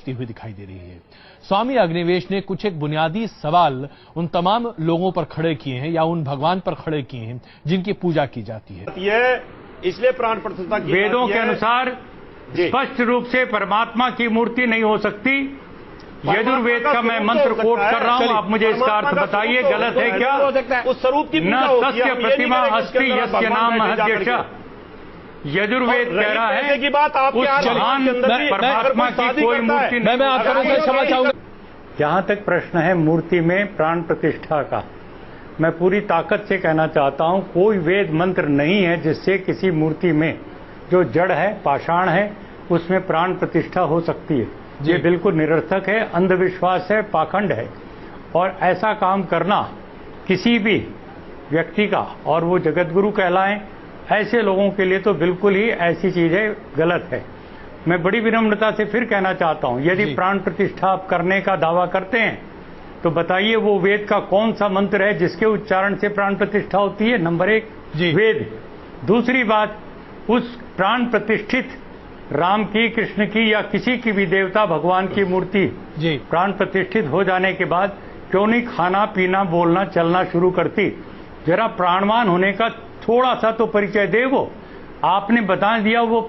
खींचती हुई दिखाई दे रही है। स्वामी अग्निवेश ने कुछ एक बुनियादी सवाल उन तमाम लोगों पर खड़े किए हैं या उन भगवान पर खड़े किए हैं जिनकी पूजा की जाती है। ये इसलिए प्राण प्रतिष्ठा की वेदों के अनुसार स्पष्ट रूप से परमात्मा की मूर्ति नहीं हो सकती। यजुर्वेद का मैं मंत्र कोट कर रहा हूं, आप मुझे इसका अर्थ बताइए, गलत है क्या? उस स्वरूप की न तस्य प्रतिमा अस्ति यस्य नाम महद्यश। यजुर्वेद कह रहा है की बात आप उस महान परमात्मा की कोई मूर्ति नहीं। मैं आपका क्षमा चाहूंगा। जहां तक प्रश्न है मूर्ति में प्राण प्रतिष्ठा का, मैं पूरी ताकत से कहना चाहता हूं कोई वेद मंत्र नहीं है जिससे किसी मूर्ति में जो जड़ है, पाषाण है, उसमें प्राण प्रतिष्ठा हो सकती है। ये बिल्कुल निरर्थक है, अंधविश्वास है, पाखंड है। और ऐसा काम करना किसी भी व्यक्ति का, और वो जगतगुरु कहलाएं, ऐसे लोगों के लिए तो बिल्कुल ही ऐसी चीजें गलत है। मैं बड़ी विनम्रता से फिर कहना चाहता हूं, यदि प्राण प्रतिष्ठा आप करने का दावा करते हैं तो बताइए वो वेद का कौन सा मंत्र है जिसके उच्चारण से प्राण प्रतिष्ठा होती है? नंबर 1 वेद। दूसरी बात, उस प्राण प्रतिष्ठित राम की, कृष्ण की या किसी की भी देवता भगवान की मूर्ति प्राण प्रतिष्ठित हो जाने के बाद क्यों नहीं खाना पीना बोलना चलना शुरू करती? जरा प्राणवान होने का थोड़ा सा तो परिचय दे। वो आपने बता दिया वो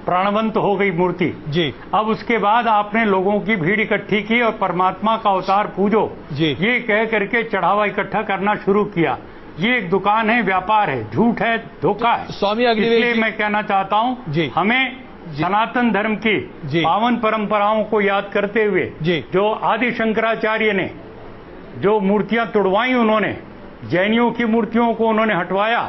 प्राणवंत हो गई मूर्ति जी। अब उसके बाद आपने लोगों की भीड़ इकट्ठी की और परमात्मा का अवतार पूजो जी, ये कह करके चढ़ावा इकट्ठा करना शुरू किया। ये एक दुकान है, व्यापार है, झूठ है, धोखा है। स्वामी अग्निवेश, इसलिए मैं कहना चाहता हूँ हमें सनातन धर्म की पावन परंपराओं को याद करते हुए जो आदि शंकराचार्य ने जो मूर्तियां तुड़वाई, उन्होंने जैनियों की मूर्तियों को उन्होंने हटवाया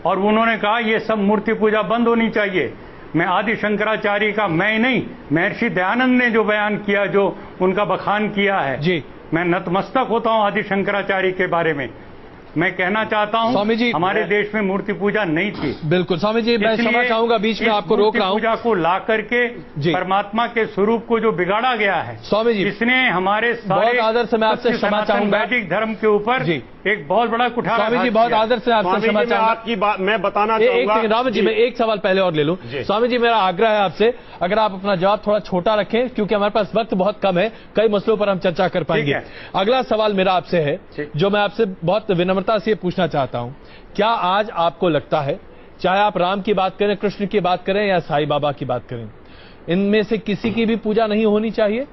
और उन्होंने कहा ये सब मूर्ति पूजा बंद होनी चाहिए। मैं आदि शंकराचार्य का मैं नहीं, महर्षि दयानंद ने जो बयान किया, जो उनका बखान किया है जी, मैं नतमस्तक होता हूं आदि शंकराचार्य के बारे में। मैं कहना चाहता हूं स्वामी जी, हमारे देश में मूर्ति पूजा नहीं थी। बिल्कुल स्वामी जी, मैं क्षमा चाहूंगा, बीच में आपको रोक रहा हूं। पूजा को ला करके परमात्मा के स्वरूप को जो बिगाड़ा गया है स्वामी जी, इसने हमारे बहुत आदर से मैं आपसे क्षमा चाहूंगा, वैदिक धर्म के ऊपर एक बहुत बड़ा कुठारा। स्वामी जी बहुत आदर से आपसे क्षमा चाहूंगा। आपकी बात मैं बताना चाहूंगा। एक राम जी, मैं एक सवाल पहले और ले लूं। स्वामी जी, मेरा आग्रह है आपसे, अगर आप अपना जवाब थोड़ा छोटा रखें क्योंकि हमारे पास वक्त बहुत कम है, कई मसलों पर हम चर्चा कर पाएंगे। अगला सवाल मेरा आपसे है जो मैं आपसे बहुत विनम्रता से पूछना चाहता हूं, क्या आज आपको लगता है, चाहे आप राम की बात करें, कृष्ण की बात करें या साईं बाबा की बात करें, इनमें से किसी की भी पूजा नहीं होनी चाहिए?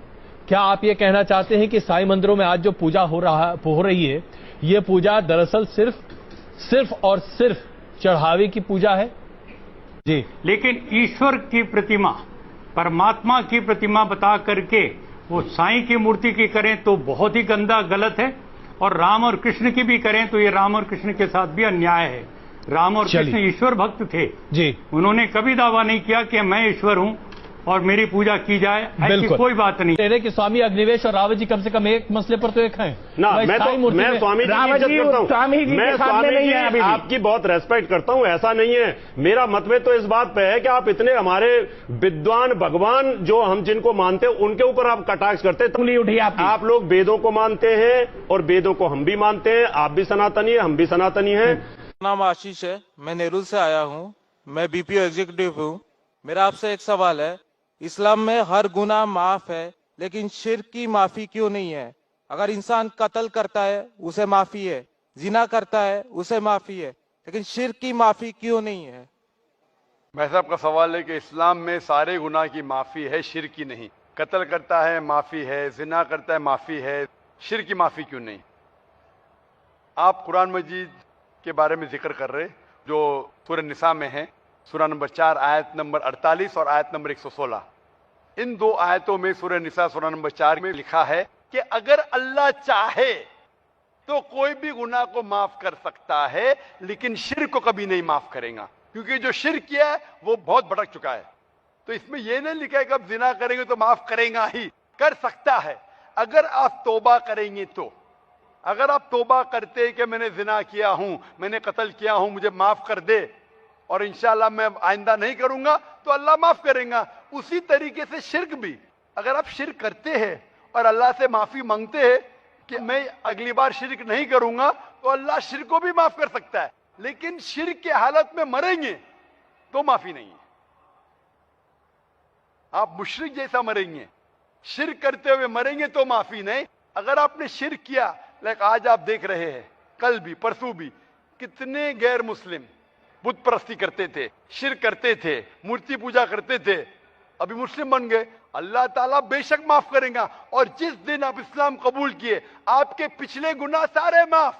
क्या आप ये कहना चाहते हैं कि साईं मंदिरों में आज जो पूजा हो रही है, ये पूजा दरअसल सिर्फ और सिर्फ चढ़ावे की पूजा है? जी, लेकिन ईश्वर की प्रतिमा, परमात्मा की प्रतिमा बता करके वो साईं की मूर्ति की करें तो बहुत ही गंदा, गलत है। और राम और कृष्ण की भी करें तो ये राम और कृष्ण के साथ भी अन्याय है। राम और कृष्ण ईश्वर भक्त थे जी, उन्होंने कभी दावा नहीं किया कि मैं ईश्वर हूं और मेरी पूजा की जाए, ऐसी कोई बात नहीं। तेरे कि स्वामी अग्निवेश और रावत जी कम से कम एक मसले पर तो एक हैं ना। मैं स्वामी जी की इज्जत करता हूं, मैं स्वामी जी आपकी बहुत रेस्पेक्ट करता हूं, ऐसा नहीं है। मेरा मतभेद तो इस बात पे है कि आप इतने हमारे विद्वान भगवान जो हम जिनको मानते हैं उनके ऊपर आप कटाक्ष करते हैं। आप लोग वेदों को मानते हैं और वेदों को हम भी मानते हैं, आप भी सनातनी है, हम भी सनातनी है। नाम आशीष है, मैं नेरुल से आया हूं, मैं बीपीओ एग्जीक्यूटिव हूं। मेरा आपसे एक सवाल है, इस्लाम में हर गुनाह माफ है, लेकिन शिर्क की माफी क्यों नहीं है? अगर इंसान कत्ल करता है उसे माफी है, जिना करता है उसे माफी है, लेकिन शिर्क की माफी क्यों नहीं है? मैं साहब का सवाल है कि इस्लाम में सारे गुनाह की माफी है, शिर्क की नहीं। कत्ल करता है माफी है, जिना करता है माफी है, शिर्क की माफी क्यों नहीं? आप कुरान मजीद के बारे में जिक्र कर रहे जो सूरह निसा में है, सूरह नंबर 4 आयत नंबर 48 और आयत नंबर 116। इन दो आयतों में सूरह निसा सूरह नंबर 4 में लिखा है कि अगर अल्लाह चाहे तो कोई भी गुनाह को माफ कर सकता है, लेकिन शिर्क को कभी नहीं माफ करेगा, क्योंकि जो शिर्क किया है वो बहुत भटक चुका है। तो इसमें यह नहीं लिखा है कि अब जिना करेंगे तो माफ करेगा ही, कर सकता है अगर आप तौबा करेंगे तो। अगर आप तौबा करते कि मैंने जिना किया हूं, मैंने कत्ल किया हूं, मुझे माफ कर दे और इंशाअल्लाह मैं आइंदा नहीं करूंगा, तो अल्लाह माफ करेगा। उसी तरीके से शिर्क भी, अगर आप शिर्क करते हैं और अल्लाह से माफी मांगते हैं कि मैं अगली बार शिर्क नहीं करूंगा, तो अल्लाह शिर्क को भी माफ कर सकता है। लेकिन शिर्क की हालत में मरेंगे तो माफी नहीं है। आप मुशरिक जैसा मरेंगे, शिर्क करते हुए मरेंगे तो माफी नहीं। अगर आपने शिर्क किया, लाइक आज आप देख रहे हैं, कल भी परसों भी कितने गैर मुस्लिम बुत परस्ती करते थे, शिर्क करते थे, मूर्ति पूजा करते थे, अभी मुस्लिम बन गए। अल्लाह ताला बेशक माफ करेगा। और जिस दिन आप इस्लाम कबूल किए, आपके पिछले गुनाह सारे माफ,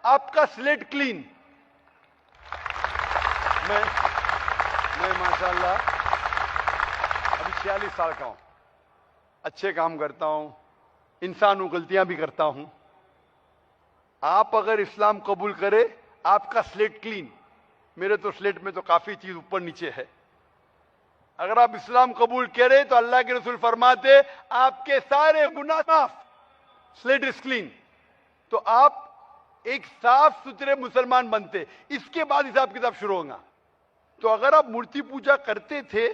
आपका स्लेट क्लीन। मैं माशाल्लाह अभी 46 साल का हूं, अच्छे काम करता हूं, इंसान हूं, गलतियां भी करता हूं। आप अगर इस्लाम कबूल करें, आपका स्लेट क्लीन। मेरे तो स्लेट में तो काफी चीज ऊपर नीचे है। अगर आप इस्लाम कबूल करें तो अल्लाह के रसूल फरमाते आपके सारे गुनाह माफ, स्लेट इज क्लीन। तो आप एक साफ सुथरे मुसलमान बनते, इसके बाद हिसाब किताब शुरू होगा। तो अगर आप मूर्ति पूजा करते थे,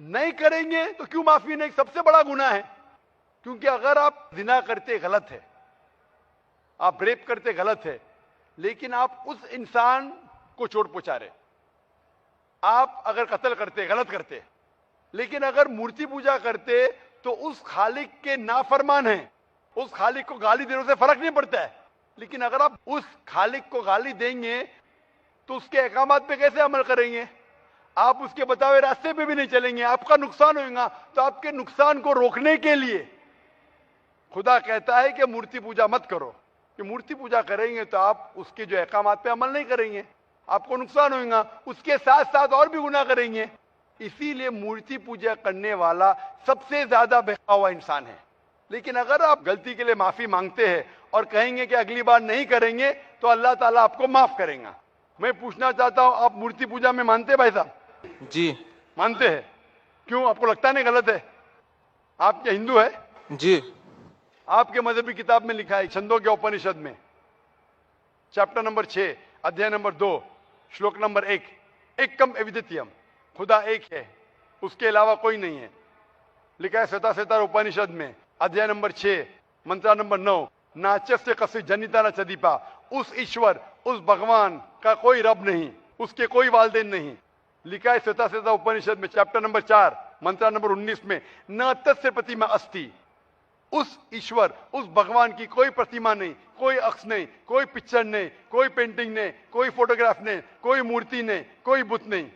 नहीं करेंगे तो क्यों माफी नहीं? सबसे बड़ा गुनाह है। क्योंकि अगर आप जिना करते गलत है, आप रेप करते गलत है, लेकिन आप उस इंसान को चोट पहुंचा रहे। आप अगर कत्ल करते गलत करते, लेकिन अगर मूर्ति पूजा करते तो उस खालिक के नाफरमान हैं, उस खालिक को गाली देने से फर्क नहीं पड़ता है। लेकिन अगर आप उस खालिक को गाली देंगे तो उसके अहकामात पे कैसे अमल करेंगे? आप उसके बताए रास्ते पे भी नहीं चलेंगे, आपका नुकसान होगा। तो आपके नुकसान को रोकने के लिए खुदा कहता है कि मूर्ति पूजा मत करो। कि मूर्ति पूजा करेंगे तो आप उसके जो अहकामात पे अमल नहीं करेंगे, आपको नुकसान होगा, उसके साथ साथ और भी गुनाह करेंगे। इसीलिए मूर्ति पूजा करने वाला सबसे ज्यादा बहका हुआ इंसान है। लेकिन अगर आप गलती के लिए माफी मांगते हैं और कहेंगे कि अगली बार नहीं करेंगे, तो अल्लाह ताला आपको माफ करेगा। मैं पूछना चाहता हूं, आप मूर्ति पूजा में मानते हैं भाई साहब? जी मानते हैं। क्यों, आपको लगता नहीं गलत है? आप क्या हिंदू है? जी। आपके मजहबी किताब में लिखा है, छंदों के उपनिषद में, चैप्टर नंबर 6, अध्याय नंबर 2, श्लोक नंबर 1, एकम अद्वितीयम, खुदा एक है, उसके अलावा कोई नहीं है। लिखा है श्वेता उपनिषद में, अध्याय नंबर 6, मंत्र नंबर 9, नाचस्य कस्य जनिता न चदीपा, उस ईश्वर, उस भगवान का कोई रब नहीं, उसके कोई वालदेन नहीं। लिखा है श्वेता उपनिषद में, चैप्टर नंबर 4, मंत्र नंबर 19 में, न तस्य प्रतिमा अस्ति, उस ईश्वर, उस भगवान की कोई प्रतिमा नहीं, कोई अक्ष नहीं, कोई पिक्चर नहीं, कोई पेंटिंग नहीं, कोई फोटोग्राफ नहीं, कोई मूर्ति नहीं, कोई बुत नहीं।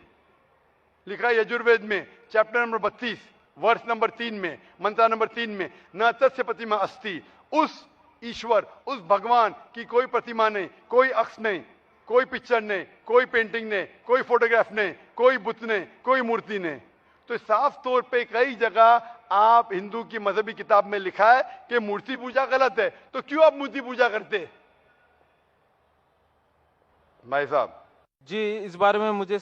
लिखा है यजुर्वेद में, चैप्टर नंबर 32, वर्ष नंबर 3 में, मंत्र नंबर 3 में, न तस्य प्रतिमा अस्ति, उस ईश्वर, उस भगवान की कोई प्रतिमा नहीं, कोई अक्ष नहीं, कोई पिक्चर नहीं, कोई पेंटिंग नहीं, कोई फोटोग्राफ नहीं, कोई बुत नहीं, कोई मूर्ति नहीं। तो साफ तौर पे कई जगह आप हिंदू की मजहबी किताब में लिखा है कि मूर्ति पूजा गलत है। तो क्यों आप मूर्ति पूजा करते? भाई साहब जी, इस बारे में मुझे